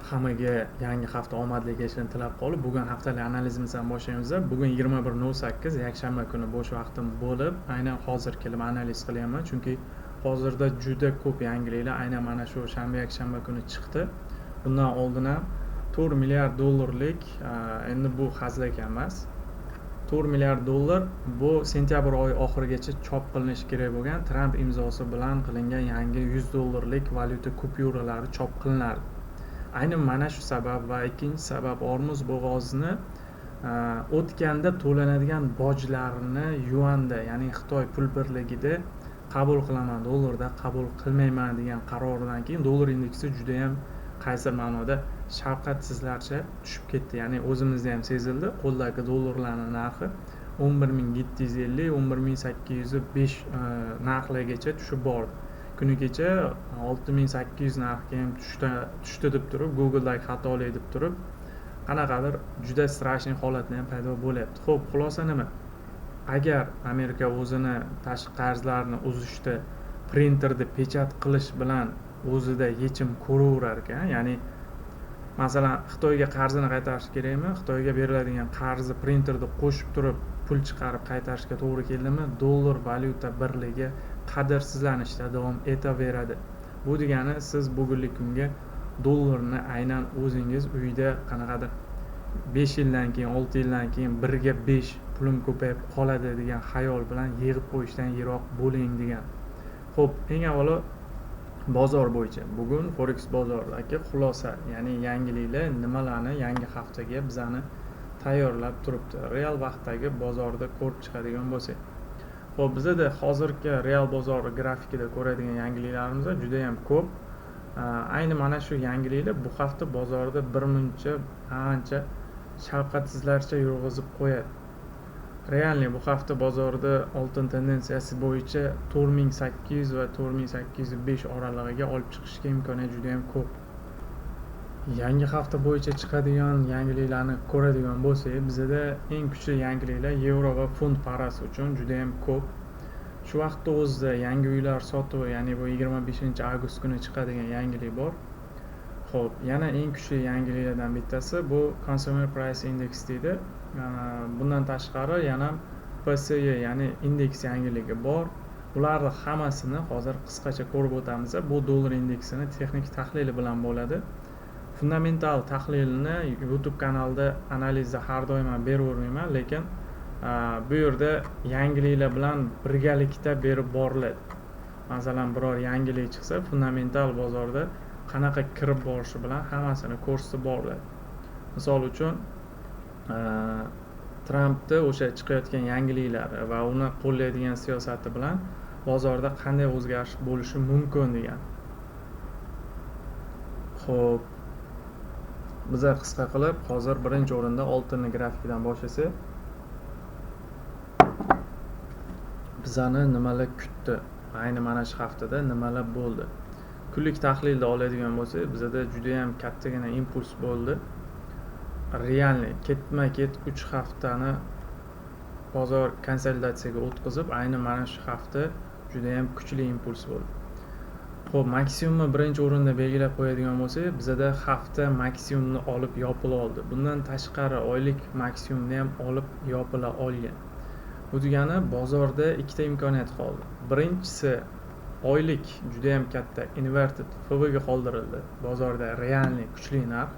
Hammaga yangi hafta omadli kechishini tilab qolib, bugun haftalik analizimizni ham boshlaymiz. Bugun 21:08 yakshanba kuni bo'sh vaqtim bo'lib, aynan hozir kelib analiz qilyapman, chunki hozirda juda ko'p yangiliklar aynan mana shu shanba yakshanba kuni chiqdi. Bundan oldin ham 4 milliard dollarlik, endi bu hazilak emas. 4 milliard dollar bu sentyabr oyi oxirigacha chop qilinishi kerak bo'lgan Tramp imzosi bilan qilingan yangi 100 dollarlik valyuta kupyuralari chop qilinardi. Aynan mana shu sabab va ikkinchi sabab Ormuz bo'g'ozini o'tganda to'lanadigan bojlarni yuanda, ya'ni Xitoy pul birligida qabul qilaman, dollarda qabul qilmayman degan qaroridan keyin dollar indeksi juda ham qaysi ma'noda shafqatsizlarcha tushib ketdi. Ya'ni o'zimizda ham sezildi. Qo'ldagi dollarlarning narxi 11.750, 11.805 narxlargacha tushib bordi. Kuni kecha 6.800 narxga ham tushdi deb turib, Google'dagi xatolik deb turib, qanaqadir juda strashniy holatlar ham paydo bo'lyapti. Xo'p, xulosa nima? Agar Amerika o'zini tashqi qarzlarni uzishda printerda pechat qilish bilan o'zida yechim ko'raverar ekan, ya'ni masalan Xitoyga qarzini qaytarish kerakmi? Xitoyga beriladigan qarzni printerda qo'shib turib pul chiqarib qaytarishga to'g'ri keldimi? Dollar valyuta birligi qadrsizlanishda davom etaveradi. Bu degani siz bugungi kunga dollarni aynan o'zingiz uyda qanaqadir 5 yildan keyin, 6 yildan keyin 1 ga 5 pulim ko'payib qoladi degan xayol bilan yig'ib qo'yishdan yiroq bo'ling degan. Xo'p, eng avvalo bozor bo'yicha bugun forex bozoridagi xulosa, ya'ni yangiliklar nimalarni yangi haftaga bizani tayyorlab turibdi. Real vaqtdagi bozorda ko'rib chiqadigan bo'lsak. Xo'p, bizda hozirgi real bozor grafikida ko'radigan yangiliklarimiz juda ham ko'p. Ayni mana shu yangiliklar bu hafta bozorda birmuncha ancha shafqatsizlarcha yurg'izib qo'yadi. Realni bu hafta bozorda oltin tendensiyasi bo'yicha 4800 va 4805 oralig'iga olib chiqishga imkoniyat juda ham ko'p. Yangi hafta bo'yicha chiqadigan yangiliklarni ko'radigan bo'lsak, bizda eng kuchli yangiliklar yevro va funt parasi uchun juda ham ko'p. Shu vaqtda o'zida yangi uylar sotuvi, ya'ni bu 25-avgust kuni chiqadigan yangilik bor. Xo'p, yana eng kuchli yangiliklardan bittasi bu Consumer Price Index deydi. Bundan tashqari yana PCE, ya'ni indeks yangiligi bor. Ularni hammasini hozir qisqacha ko'rib o'tamiz. Bu dollar indeksini texnik tahlili bilan bo'ladi. Fundamental tahlilni YouTube kanalida analizda har doim beravermayman, lekin bu yerda yangiliklar bilan birgalikda berib boriladi. Masalan, biror yangilik chiqsa, fundamental bozorda qanaqa kirib borishi bilan hammasini ko'rsatib boriladi. Misol uchun, Trumpni o'sha chiqayotgan yangiliklari va uni qo'llaydigan siyosati bilan bozorda qanday o'zgarish bo'lishi mumkin degan. Xo'p, biz qisqa qilib hozir birinchi o'rinda oltinni grafikidan boshlasak, bizani nimalar kutdi? Ayni mana shu haftada nimalar bo'ldi? Kunlik tahlilda oladigan bo'lsak, bizda juda ham kattagina impuls bo'ldi. Realni ketma-ket 3 haftani bozor konsolidatsiyaga o'tkazib, ayni mana shu hafta juda ham kuchli impuls bo'ldi. Xo'p, maksimumni birinchi o'rinda belgilab qo'yadigan bo'lsak, bizda hafta maksimumni olib yopila oldi. Bundan tashqari oylik maksimumni ham olib yopila olgan. Bu degani bozorda ikkita imkoniyat qoldi. Birinchisi, oylik juda ham katta inverted FV ga qoldirildi. Bozorda realni kuchli narx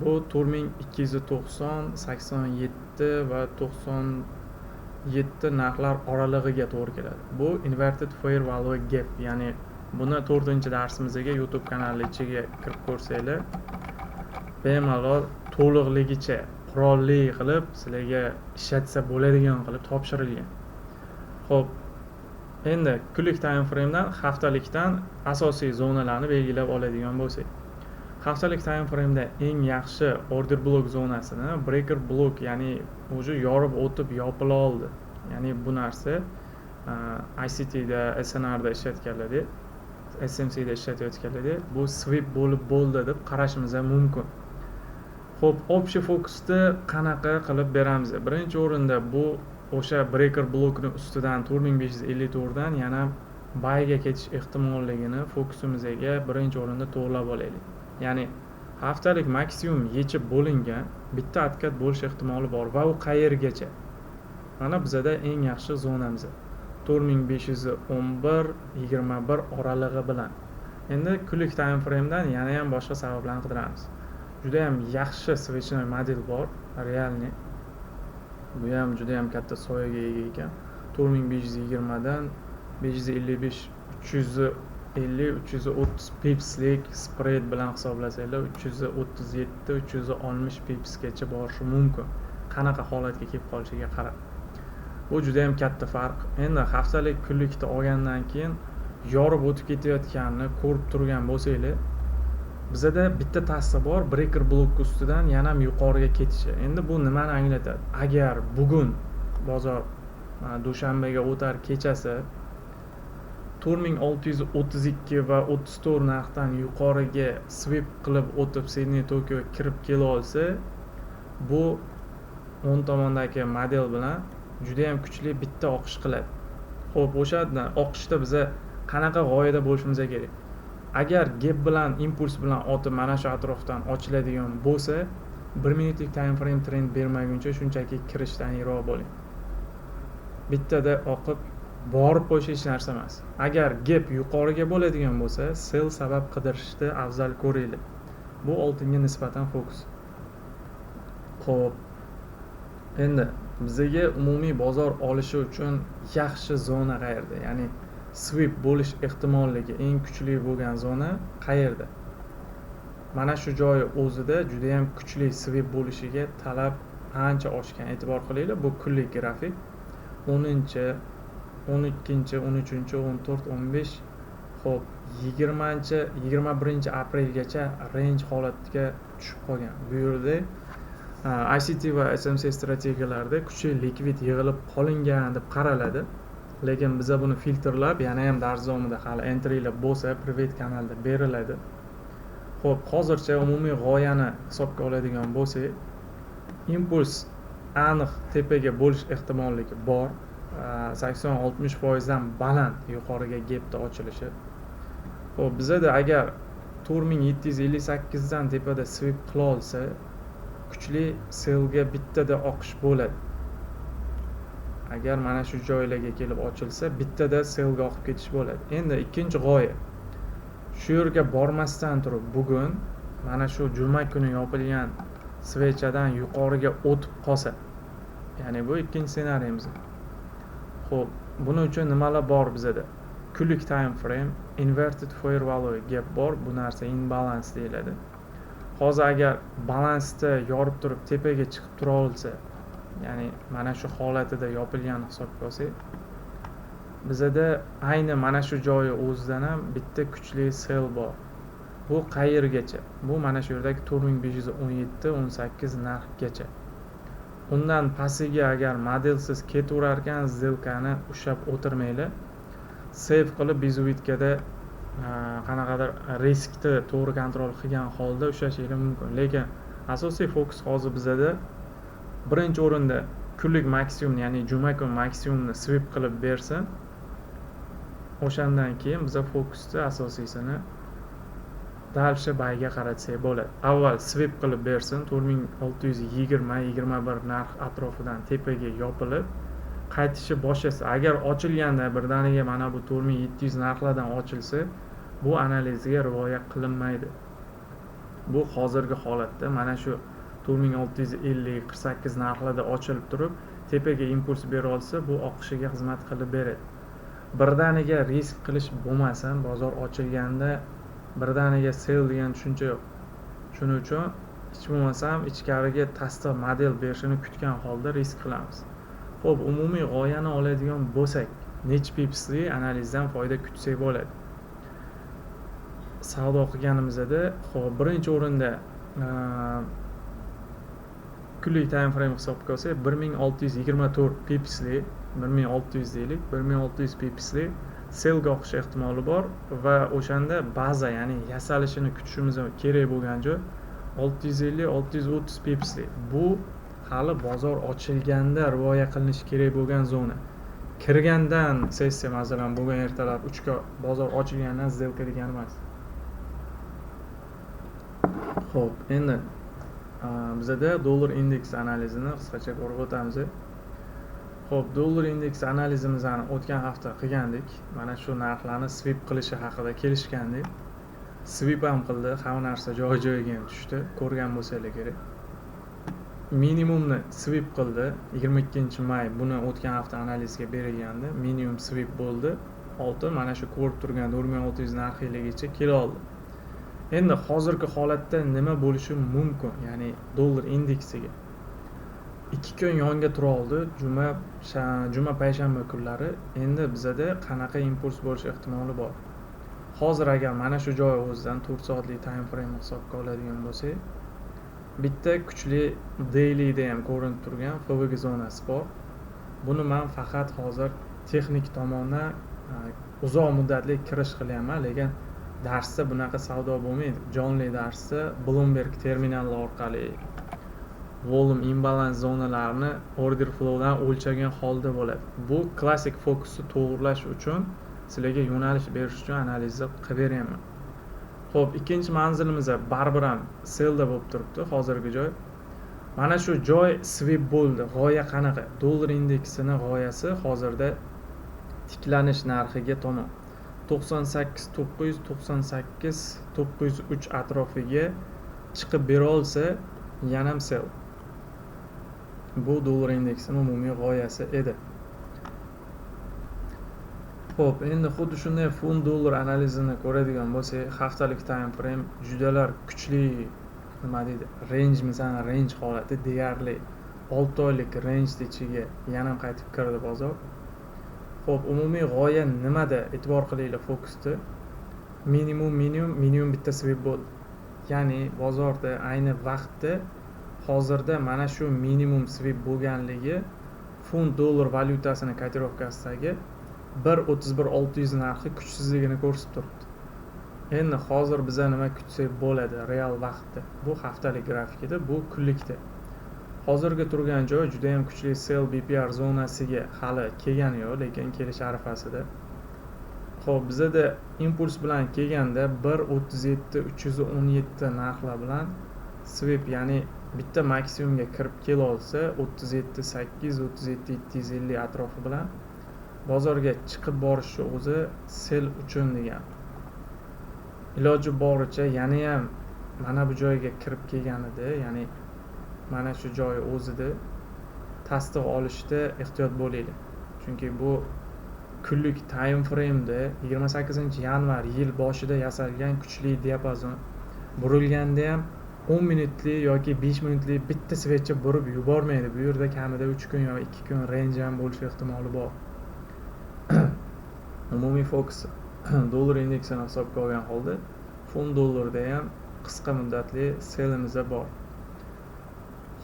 bu 4290, 87 va 97 narxlar oralig'iga to'g'ri keladi. Bu inverted fair value gap, ya'ni buni 4-darsimizga YouTube kanali ichiga kirib ko'rsanglar, bemalol to'liqligicha qurolli qilib sizlarga ishlatsa bo'ladigan qilib topshirilgan. Xo'p, endi kunlik time frame'dan haftalikdan asosiy zonalarni belgilab oladigan bo'lsak, haftalik time frame'da eng yaxshi order block zonasini breaker block, ya'ni o'zi yorib o'tib yopila oldi. Ya'ni bu narsa ICT da, SNR da ishlatganlarda, SMC da ishlatayotganlarda bu sweep bo'lib bo'ldi deb qarashimiz ham mumkin. Xo'p, общий fokusni qanaqa qilib beramiz? Birinchi o'rinda bu o'sha breaker blokni ustidan 4554 dan yana buyga ketish ehtimolligini fokusimizga birinchi o'rinda to'g'rilab olaylik. Ya'ni haftalik maksimum yechib bo'lingan bitta otkat bo'lish ehtimoli bor va u qayergacha? Mana bizada eng yaxshi zonamiz 4511-21 oralig'i bilan. Endi kunlik time framedan yana ham boshqa sabablarni qidiramiz. Juda ham yaxshi switchnoy model bor, realni. Bu ham juda ham katta soyaga ega ekan. 4520 dan 555 350-330 pipslik spread bilan hisoblasanglar 337-360 pipsgacha borishi mumkin. Qanaqa holatga kelib qolishiga qarab. Bu juda ham katta farq. Endi haftalik kunlikda olgandan keyin yorib o'tib ketayotganini ko'rib turgan bo'lsanglar, bizada bitta tassa bor, breaker blok ustidan yana ham yuqoriga ketishi. Endi bu nimani anglatadi? Agar bugun bozor dushanbaga o'tar kechasi 4632 va 34 narxdan yuqoriga swip qilib o'tib Sydney Tokyo kirib kela olsa, bu 10 tomondagi model bilan juda ham kuchli bitta oqish qiladi. Xo'p, o'sha oqishda biza qanaqa g'oyada bo'lishimiz kerak? Agar gap bilan, impuls bilan otib mana shu atrofdan ochiladigan bo'lsa, 1 minutlik time frame trend bermaguncha shunchaki kirishdan yiroq bo'ling. Bittada oqib borib qo'yish hech narsa emas. Agar gap yuqoriga bo'ladigan bo'lsa, sell sabab qidirishni afzal ko'ringlar. Bu oltinga nisbatan fokus. Xo'p. Endi bizga umumiy bozor olishi uchun yaxshi zona qayerda? Ya'ni swip bo'lish ehtimolligi eng kuchli bo'lgan zona qayerda? Mana shu joyi o'zida juda ham kuchli swip bo'lishiga talab ancha oshgan. E'tibor qilinglar, bu kunlik grafik. 10-chi, 12-chi, 13-chi, 14, 15, xo'p, 20-chi, 21-aprelgacha range holatiga tushib qolgan. Bu yerda ICT va SMC strategiyalarida kuchli likvid yig'ilib qolingan deb qaraladi. Lekin biza buni filtrlab, yana ham dars davomida hali entrylar bo'lsa, private kanalda beriladi. Xo'p, hozircha umumiy g'oyani hisobga oladigan bo'lsak, impuls aniq tepaga bo'lish ehtimolligi bor. 80-60% dan baland yuqoriga gapda ochilishi. Xo'p, bizada agar 4758 dan tepada swip qila olsa, kuchli sellga bittada oqish bo'ladi. Agar mana shu joylarga kelib ochilsa, bittada sellga oqib ketish bo'ladi. Endi ikkinchi g'oya. Shu yerga bormasdan turib, bugun mana shu juma kuni yopilgan svechadan yuqoriga o'tib qolsa, ya'ni bu ikkinchi ssenariyimiz. Xo'p, buning uchun nimalar bor bizada? Kunlik time frame, inverted fair value gap bor, bu narsa imbalance deyiladi. Hozir agar balansda yorib turib tepaga chiqib tura olsa, ya'ni mana shu holatida yopilgan hisobga olsak, bizada ayni mana shu joyi o'zidan ham bitta kuchli sell bor. Bu qayergacha? Bu mana shu yerdagi 4517-18 narxgacha. Undan pastiga agar modelsiz ketaverar ekan, zilkani ushlab o'tirmanglar. Save qilib bizuitkada qanaqadir riskni to'g'ri kontrol qilgan holda ushlashingiz mumkin. Lekin asosiy fokus hozir bizada birinchi o'rinda kunlik maksimum, ya'ni juma kuni maksimumni swip qilib bersin. O'shandan keyin biza fokusni asosiysini dalsha bayga qaratsak bo'ladi. Avval swip qilib bersin, 4620-21 narx atrofidan tepaga yopilib qaytishi boshlasa, agar ochilganda birdaniga mana bu 4700 narxlardan ochilsa, bu analizga rivoya qilinmaydi. Bu hozirgi holatda mana shu 4650-48 narxlarda ochilib turib, tepaga impuls bera olsa, bu oqishiga xizmat qilib beradi. Birdaniga risk qilish bo'lmasin, bozor ochilganda birdaniga sell degan tushuncha yo'q. Shuning uchun hech bo'lmasam ichkariga tasdiq model berishini kutgan holda risk qilamiz. Xo'p, umumiy g'oyani oladigan bo'lsak, necha pipsli analizdan foyda kutsak bo'ladi? Savdo qilganimizda, xo'p, birinchi o'rinda kunlik time frame hisobga olsak, 1624 pipsli, 1600 deylik, 1600 pipsli sellga oqish ehtimoli bor va o'shanda baza, ya'ni yasalishini kutishimiz kerak bo'lgan joy 650-630 pipsli. Bu hali bozor ochilganda rivoya qilinishi kerak bo'lgan zona. Kirgandan sessiya, masalan, bugun ertalab 3 ga bozor ochilgandan zelka degani emas. Xo'p, endi bizada dollar indeks analizini qisqacha ko'rib o'tamiz. Xo'p, dollar indeks analizimizni o'tgan hafta qilgandik. Mana shu narxlarni swip qilishi haqida kelishgandik. Swip ham qildi, hamma narsa joy-joyiga ham tushdi. Ko'rgan bo'lsanglar kerak. Minimumni swip qildi. 22-may buni o'tgan hafta analizga berilgandi. Minimum swip bo'ldi. Oltin mana shu ko'rib turgan 4600 narxiligicha kela oldi. Endi hozirgi holatda nima bo'lishi mumkin? Ya'ni dollar indeksiga 2 kun yonga tura oldi. Juma payshanba kunlari. Endi bizada qanaqa impuls bo'lish ehtimoli bor? Hozir agar mana shu joy o'zidan 4 soatlik time frame hisobga oladigan bo'lsak, bitta kuchli dailyda ham ko'rinib turgan FVG zonasi bor. Buni men faqat hozir texnik tomondan uzoq muddatli kirish qilyapman, lekin darsda bunaqa savdo bo'lmaydi. Jonli darsda Bloomberg terminali orqali volume imbalans zonalarini order flowdan o'lchagan holda bo'ladi. Bu klassik fokusni to'g'irlash uchun sizlarga yo'nalish berish uchun analizni qilib beryapman. Xo'p, ikkinchi manzilimiz baribir ham sellda bo'lib turibdi hozirgi joy. Mana shu joy swip bo'ldi. G'oya qanaqa? Dollar indeksini g'oyasi hozirda tiklanish narxiga tomon 98.900, 98.903 atrofiga chiqib bera olsa, yana ham sell. Bu dollar indeksining umumiy g'oyasi edi. Xo'p, endi xuddi shunday funt dollar analizini ko'radigan bo'lsak, haftalik time frame judalar kuchli, nima deydi, range holati deyarli 6 oylik range ichiga yana ham qaytib kirdi bozor. Xo'p, umumiy g'oya nimada? E'tibor qilinglar fokusda. Minimum bitta swip bo'ldi. Ya'ni bozorda ayni vaqtda hozirda mana shu minimum swip bo'lganligi funt dollar valyutasini kotirovkasidagi 1.31600 narxi kuchsizligini ko'rsatib turibdi. Endi hozir biza nima kutsak bo'ladi real vaqtda? Bu haftalik grafikida, bu kunlikda. Hozirgi turgan joy juda ham kuchli sell BPR zonasiga hali kelgani yo'q, lekin kelish arafasida. Xo'p, bizada impuls bilan kelganda 1.37.317 narxlar bilan swip, ya'ni bitta maksimumga kirib kela olsa 37.8, 37.750 atrofi bilan bozorga chiqib borishi o'zi sell uchun degan. Iloji boricha yana ham mana bu joyga kirib kelganida, ya'ni mana shu joy o'zida tasdiq olishda ehtiyot bo'linglar. Chunki bu kunlik time frame'da 28-yanvar yil boshida yasalgan kuchli diapazon. Burilganda ham 10 minutli yoki 5 minutli bitta switchni burib yubormaydi. Bu yerda kamida 3 kun yoki 2 kun range ham bo'lish ehtimoli bor. Umumiy fokus dollar indeksini hisobga olgan holda funt dollarda ham qisqa muddatli sellimiz bor.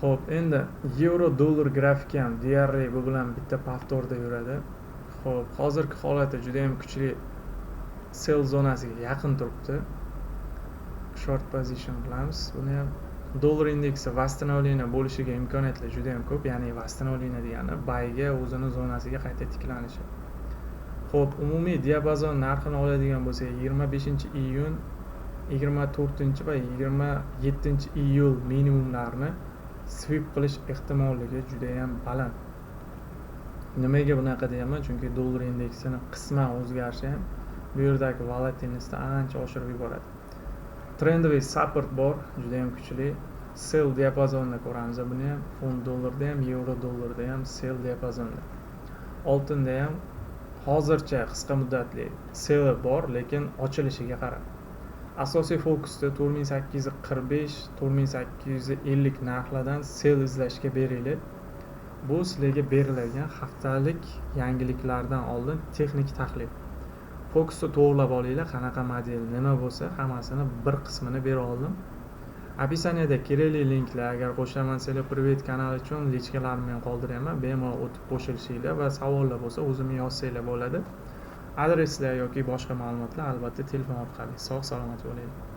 Xo'p, endi euro dollar grafiki ham deyarli bu bilan bitta pavtorda yuradi. Xo'p, hozirgi holati juda ham kuchli sell zonasiga yaqin turibdi. Short position qilamiz. Buni ham dollar indeksi восстановление bo'lishiga imkoniyatlar juda ham ko'p, ya'ni восстановление degani buyga o'zini zonasiga qayta tiklanishi. Xo'p, umumiy diapazon narxini oladigan bo'lsak, 25-iyun, 24 va 27-iyul minimumlarni swip qilish ehtimolligi juda ham baland. Nimaga bunaqa deyapman? Chunki dollar indeksini qisman o'zgarishi ham bu yerdagi volatillikni ancha oshirib yuboradi. Trendoviy support bor, juda ham kuchli. Sell diapazonida ko'ramiz buni ham, funt dollarda ham, euro dollarda ham sell diapazonida. Oltinda ham hozircha qisqa muddatli sell bor, lekin ochilishiga qarab. Asosiy fokusda 4845, 4850 narxlardan sell izlashga beringlar. Bu sizlarga beriladigan haftalik yangiliklardan oldin texnik tahlil. Fokusni to'g'rilab olinglar, qanaqa model, nima bo'lsa hammasini bir qismini bera oldim. Описаниеda kerakli linklar, agar qo'shilamansangiz privet kanali uchun lichkalarni men qoldiryapman. Bemalol o'tib qo'shilishinglar va savollar bo'lsa o'zimga yozsanglar bo'ladi. Adreslar yoki boshqa ma'lumotlar albatta telefon orqali. Sog' salomat bo'linglar.